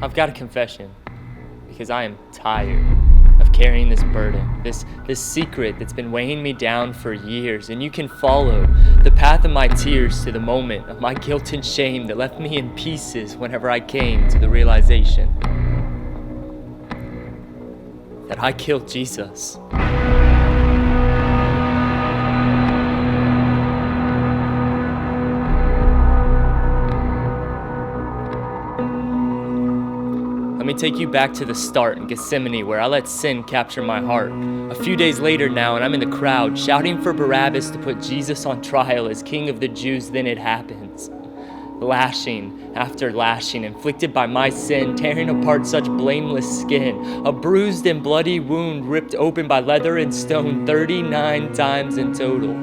I've got a confession, because I am tired of carrying this burden, this secret that's been weighing me down for years. And you can follow the path of my tears to the moment of my guilt and shame that left me in pieces whenever I came to the realization that I killed Jesus. Let me take you back to the start in Gethsemane, where I let sin capture my heart. A few days later now, and I'm in the crowd shouting for Barabbas to put Jesus on trial as King of the Jews. Then it happens. Lashing after lashing, inflicted by my sin, tearing apart such blameless skin. A bruised and bloody wound ripped open by leather and stone 39 times in total.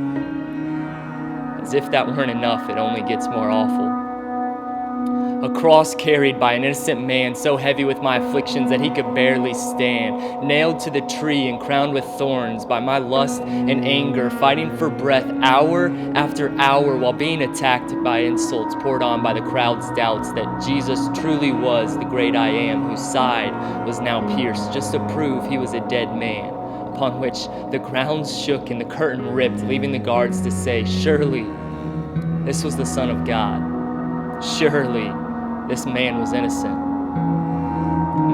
As if that weren't enough, it only gets more awful. A cross carried by an innocent man, so heavy with my afflictions that he could barely stand, nailed to the tree and crowned with thorns by my lust and anger, fighting for breath hour after hour while being attacked by insults poured on by the crowd's doubts that Jesus truly was the great I Am, whose side was now pierced just to prove he was a dead man, upon which the grounds shook and the curtain ripped, leaving the guards to say, surely this was the Son of God. Surely this man was innocent.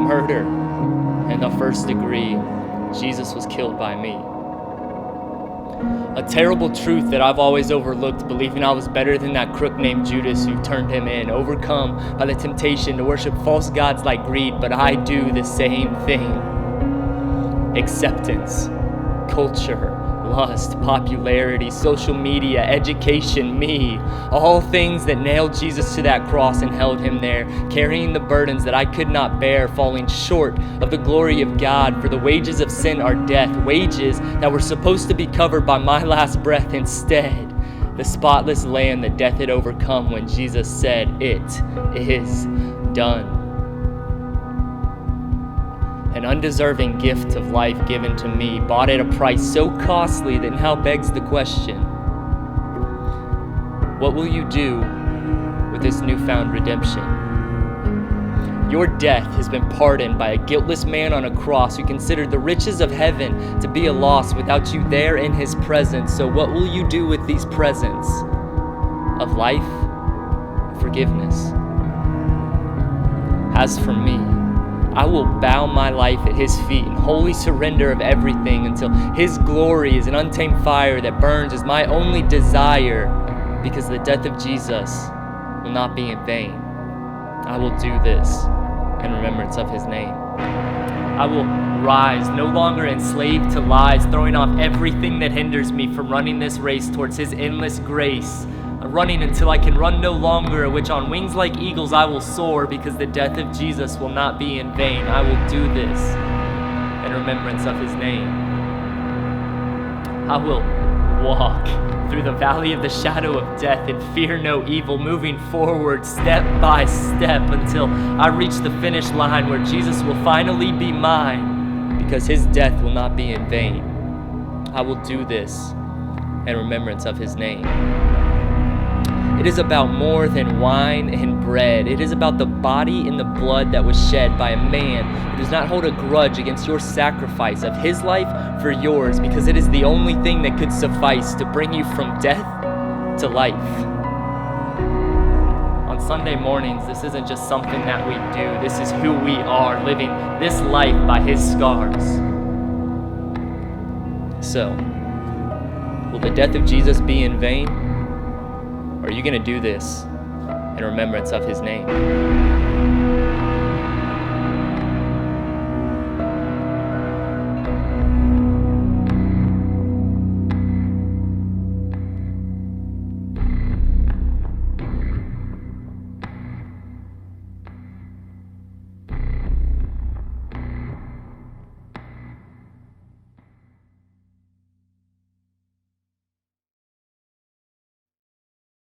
Murder in the first degree. Jesus was killed by me. A terrible truth that I've always overlooked, believing I was better than that crook named Judas who turned him in, overcome by the temptation to worship false gods like greed, but I do the same thing. Acceptance, culture, lust, popularity, social media, education, me, all things that nailed Jesus to that cross and held him there, carrying the burdens that I could not bear, falling short of the glory of God. For the wages of sin are death, wages that were supposed to be covered by my last breath. Instead, the spotless lamb that death had overcome when Jesus said, "It is done." An undeserving gift of life given to me, bought at a price so costly that now begs the question, what will you do with this newfound redemption? Your death has been pardoned by a guiltless man on a cross who considered the riches of heaven to be a loss without you there in his presence. So what will you do with these presents of life and forgiveness? As for me, I will bow my life at his feet in holy surrender of everything until his glory is an untamed fire that burns as my only desire, because the death of Jesus will not be in vain. I will do this in remembrance of his name. I will rise, no longer enslaved to lies, throwing off everything that hinders me from running this race towards his endless grace. Running until I can run no longer, which on wings like eagles I will soar, because the death of Jesus will not be in vain. I will do this in remembrance of his name. I will walk through the valley of the shadow of death and fear no evil, moving forward step by step until I reach the finish line where Jesus will finally be mine, because his death will not be in vain. I will do this in remembrance of his name. It is about more than wine and bread. It is about the body and the blood that was shed by a man who does not hold a grudge against your sacrifice of his life for yours, because it is the only thing that could suffice to bring you from death to life. On Sunday mornings, this isn't just something that we do. This is who we are, living this life by his scars. So, will the death of Jesus be in vain? Or are you going to do this in remembrance of his name?